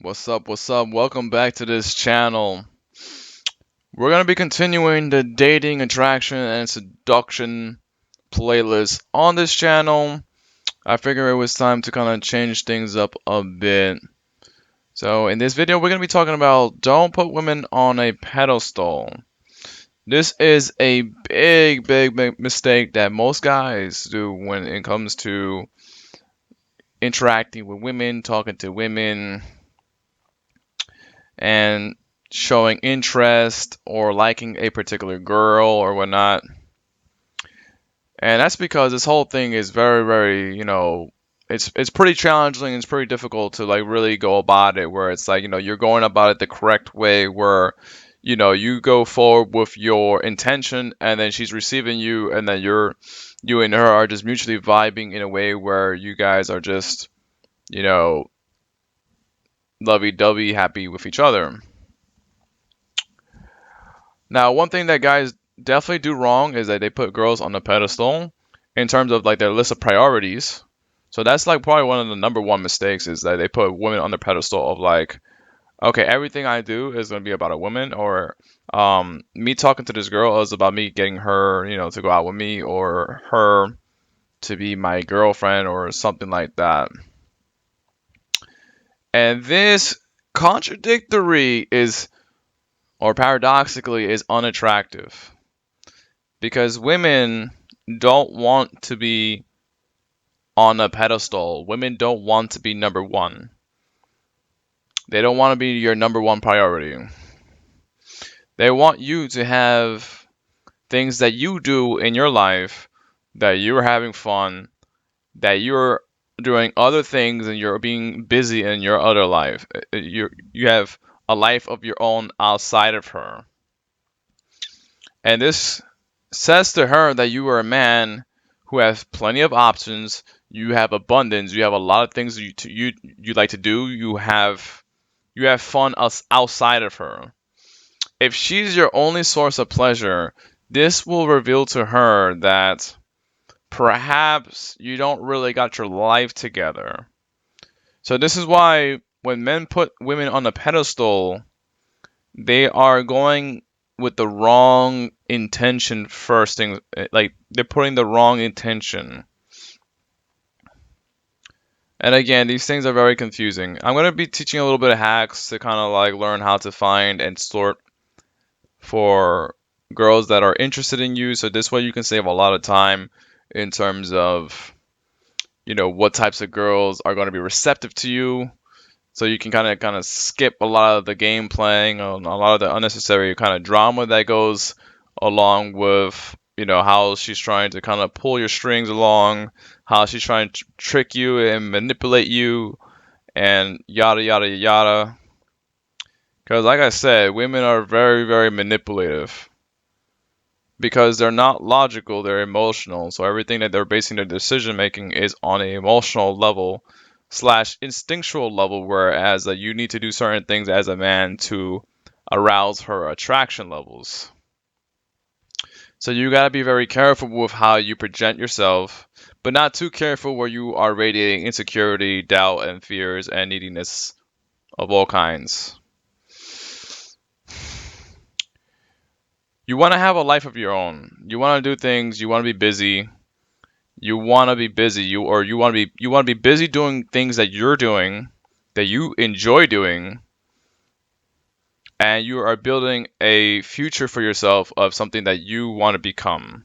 What's up? What's up? Welcome back to this channel. We're going to be continuing the dating, attraction, and seduction playlist on this channel. I figured it was time to kind of change things up a bit. So, in this video, we're going to be talking about don't put women on a pedestal. This is a big mistake that most guys do when it comes to interacting with women, talking to women, and showing interest or liking a particular girl or whatnot. And that's because this whole thing is very, it's pretty challenging. It's pretty difficult to like really go about it where it's like, you're going about it the correct way where, you go forward with your intention and then she's receiving you and then you and her are just mutually vibing in a way where you guys are just, you know, lovey-dovey happy with each other. Now, one thing that guys definitely do wrong is that they put girls on a pedestal in terms of like their list of priorities. So that's like probably one of the number one mistakes is that they put women on the pedestal of like, okay, everything I do is gonna be about a woman, or me talking to this girl is about me getting her, to go out with me, or her to be my girlfriend, or something like that. And this contradictory is, or paradoxically, is unattractive. Because women don't want to be on a pedestal. Women don't want to be number one. They don't want to be your number one priority. They want you to have things that you do in your life, that you're having fun, that you're doing other things and you're being busy in your other life. You have a life of your own outside of her. And this says to her that you are a man who has plenty of options. You have abundance. You have a lot of things you like to do. You have fun outside of her. If she's your only source of pleasure, this will reveal to her that perhaps you don't really got your life together. So this is why when men put women on a pedestal, they are going with the wrong intention first thing, like they're putting the wrong intention. And again, these things are very confusing. I'm going to be teaching a little bit of hacks to kind of like learn how to find and sort for girls that are interested in you. So this way you can save a lot of time in terms of, what types of girls are going to be receptive to you. So you can kind of skip a lot of the game playing, a lot of the unnecessary kind of drama that goes along with, how she's trying to kind of pull your strings along, how she's trying to trick you and manipulate you, and yada yada yada. Because like I said, women are very manipulative because they're not logical, they're emotional. So everything that they're basing their decision making is on an emotional level slash instinctual level, whereas you need to do certain things as a man to arouse her attraction levels. So you gotta be very careful with how you present yourself, but not too careful where you are radiating insecurity, doubt, and fears and neediness of all kinds. You want to have a life of your own. You want to do things. You want to be busy. You want to be busy. You want to be busy doing things that you're doing, that you enjoy doing, and you are building a future for yourself of something that you want to become.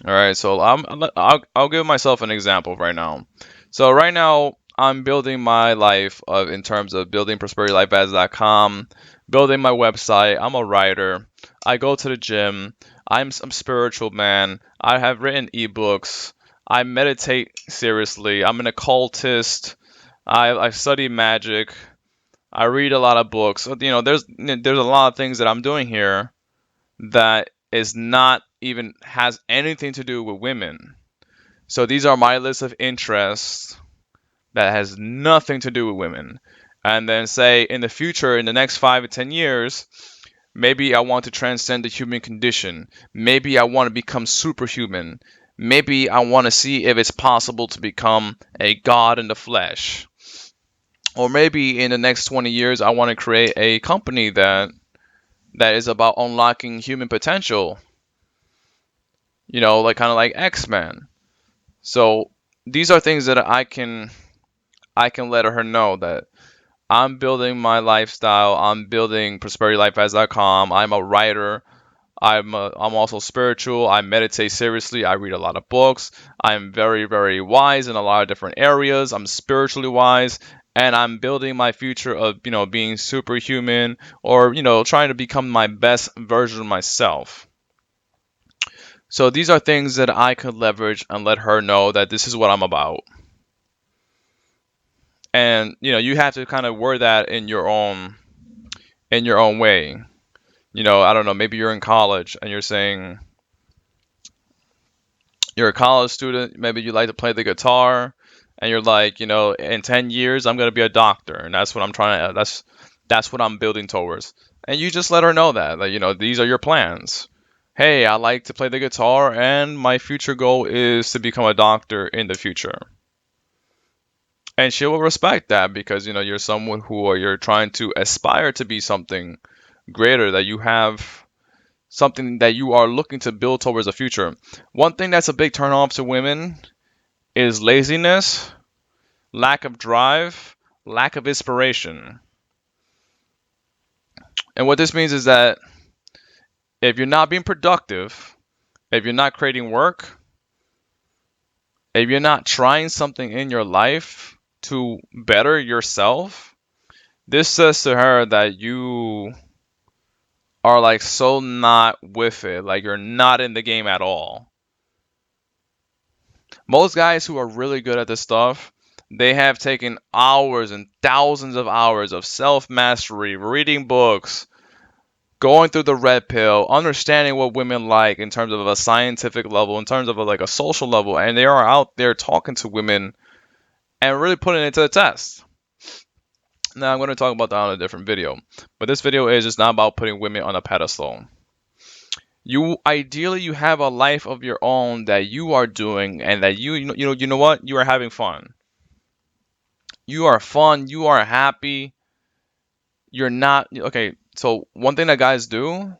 All right, so I'll give myself an example right now. So right now I'm building my life in terms of building prosperityLifeAds.com, building my website. I'm a writer. I go to the gym. I'm a spiritual man. I have written ebooks. I meditate seriously. I'm an occultist. I study magic. I read a lot of books. So, there's a lot of things that I'm doing here that is not even has anything to do with women. So these are my list of interests that has nothing to do with women. And then say in the future, in the next 5 to 10 years, maybe I want to transcend the human condition. Maybe I want to become superhuman. Maybe I want to see if it's possible to become a god in the flesh. Or maybe in the next 20 years, I want to create a company that is about unlocking human potential, like kind of like X-Men. So these are things that I can let her know that I'm building my lifestyle. I'm building prosperityLifeAds.com. I'm a writer. I'm also spiritual. I meditate seriously. I read a lot of books. I'm very, very wise in a lot of different areas. I'm spiritually wise, and I'm building my future of being superhuman, or trying to become my best version of myself. So these are things that I could leverage and let her know that this is what I'm about. And you have to kind of word that in your own way. I don't know, maybe you're in college and you're saying you're a college student, maybe you like to play the guitar, and you're like, in 10 years I'm going to be a doctor, and that's what I'm trying to that's what I'm building towards. And you just let her know that, like, these are your plans. Hey, I like to play the guitar, and my future goal is to become a doctor in the future. And she will respect that because you're someone who you're trying to aspire to be something greater, that you have something that you are looking to build towards the future. One thing that's a big turn off to women is laziness, lack of drive, lack of inspiration. And what this means is that if you're not being productive, if you're not creating work, if you're not trying something in your life to better yourself, this says to her that you are like so not with it, like you're not in the game at all. Most guys who are really good at this stuff, they have taken hours and thousands of hours of self mastery, reading books, going through the red pill, understanding what women like in terms of a scientific level, in terms of like a social level, and they are out there talking to women and really putting it to the test. Now, I'm going to talk about that on a different video, but this video is just not about putting women on a pedestal. You have a life of your own that you are doing, and that you know what, you are having fun. You are fun. You are happy. You're not okay. So one thing that guys do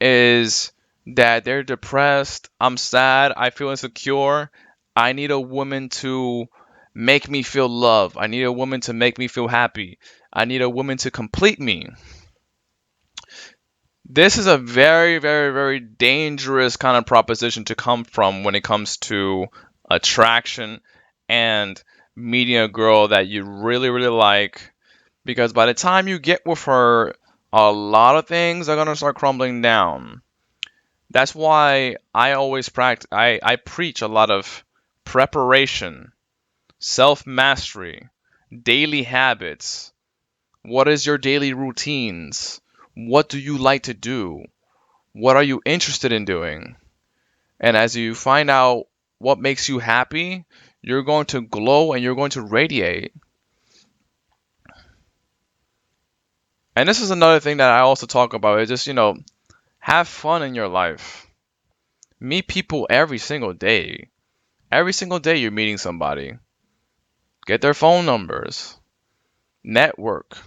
is that they're depressed. I'm sad. I feel insecure. I need a woman to make me feel love. I need a woman to make me feel happy. I need a woman to complete me. This is a very, very, very dangerous kind of proposition to come from when it comes to attraction and meeting a girl that you really, really like. Because by the time you get with her, a lot of things are going to start crumbling down. That's why I always practice, I preach a lot of preparation, self mastery, daily habits. What is your daily routines? What do you like to do? What are you interested in doing? And as you find out what makes you happy, you're going to glow and you're going to radiate. And this is another thing that I also talk about. Is just, have fun in your life. Meet people every single day. Every single day you're meeting somebody. Get their phone numbers. Network.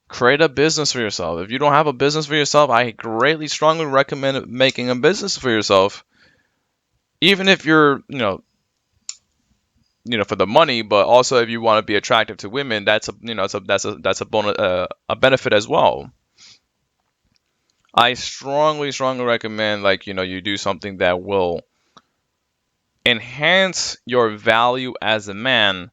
Create a business for yourself. If you don't have a business for yourself, I greatly strongly recommend making a business for yourself. Even if you're, for the money, but also if you want to be attractive to women, that's a bonus, a benefit as well. I strongly, strongly recommend, like, you do something that will enhance your value as a man,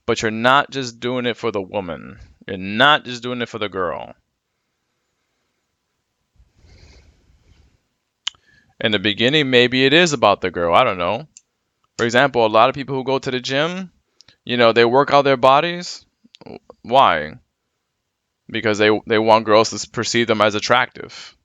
but you're not just doing it for the woman. You're not just doing it for the girl. In the beginning, maybe it is about the girl. I don't know. For example, a lot of people who go to the gym, they work out their bodies. Why? Because they want girls to perceive them as attractive.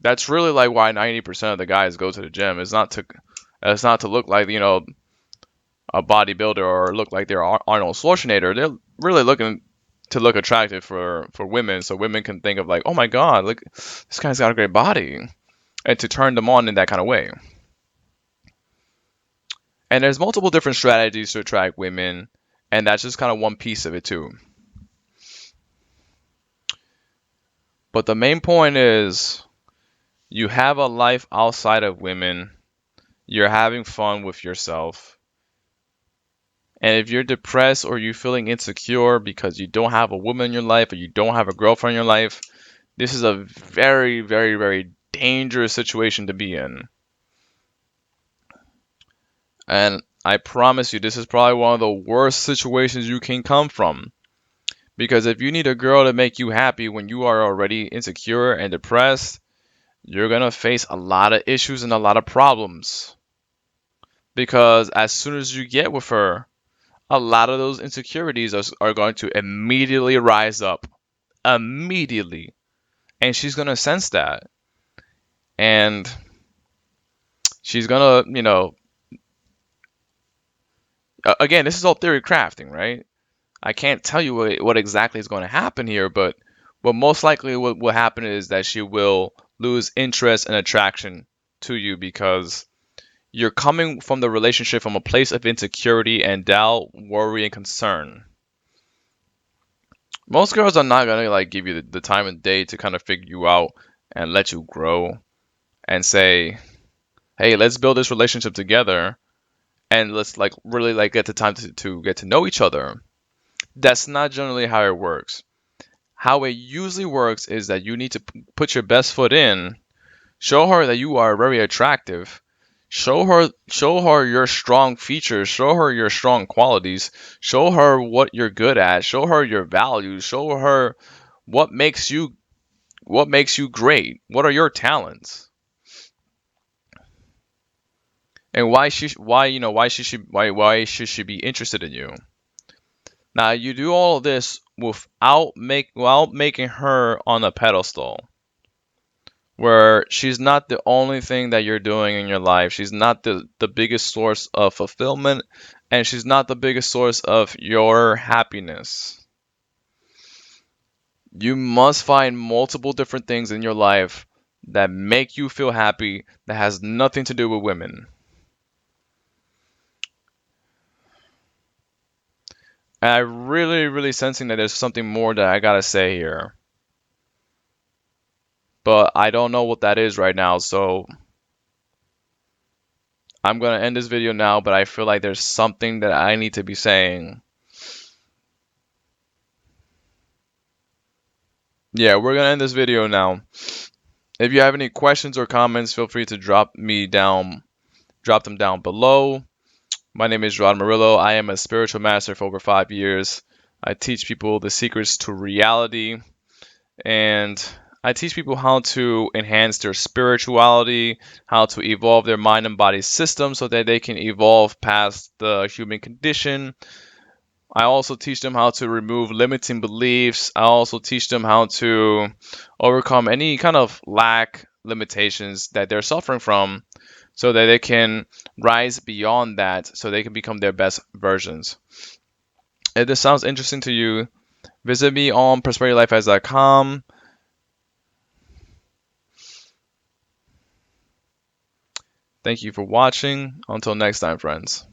That's really like why 90% of the guys go to the gym. It's not to look like, a bodybuilder or look like they're Arnold Schwarzenegger. They're really looking to look attractive for women, so women can think of like, oh my God, look, this guy's got a great body, and to turn them on in that kind of way. And there's multiple different strategies to attract women, And that's just kind of one piece of it too. But the main point is you have a life outside of women. You're having fun with yourself. And if you're depressed or you're feeling insecure because you don't have a woman in your life or you don't have a girlfriend in your life, this is a very, very, very dangerous situation to be in. And I promise you, this is probably one of the worst situations you can come from. Because if you need a girl to make you happy when you are already insecure and depressed, you're going to face a lot of issues and a lot of problems. Because as soon as you get with her, a lot of those insecurities are going to immediately rise up. Immediately. And she's going to sense that. And she's going to, again, this is all theory crafting, right? I can't tell you what exactly is going to happen here, but most likely what will happen is that she will lose interest and attraction to you because you're coming from the relationship from a place of insecurity and doubt, worry, and concern. Most girls are not gonna like give you the time of day to kind of figure you out and let you grow and say, "Hey, let's build this relationship together and let's like really like get the time to get to know each other." That's not generally how it works. How it usually works is that you need to put your best foot in, show her that you are very attractive, show her your strong features, show her your strong qualities, show her what you're good at, show her your values, show her what makes you great, what are your talents, and why should she be interested in you. Now you do all of this without making her on a pedestal where she's not the only thing that you're doing in your life. She's not the biggest source of fulfillment, and she's not the biggest source of your happiness. You must find multiple different things in your life that make you feel happy that has nothing to do with women. And I really, really sensing that there's something more that I gotta say here. But I don't know what that is right now, so I'm gonna end this video now, but I feel like there's something that I need to be saying. Yeah, we're gonna end this video now. If you have any questions or comments, feel free to drop them down below. My name is Gerardo Morillo. I am a spiritual master for over 5 years. I teach people the secrets to reality, and I teach people how to enhance their spirituality, how to evolve their mind and body system so that they can evolve past the human condition. I also teach them how to remove limiting beliefs. I also teach them how to overcome any kind of lack limitations that they're suffering from so that they can rise beyond that so they can become their best versions. If this sounds interesting to you, visit me on prosperitylife.com. Thank you for watching. Until next time, friends.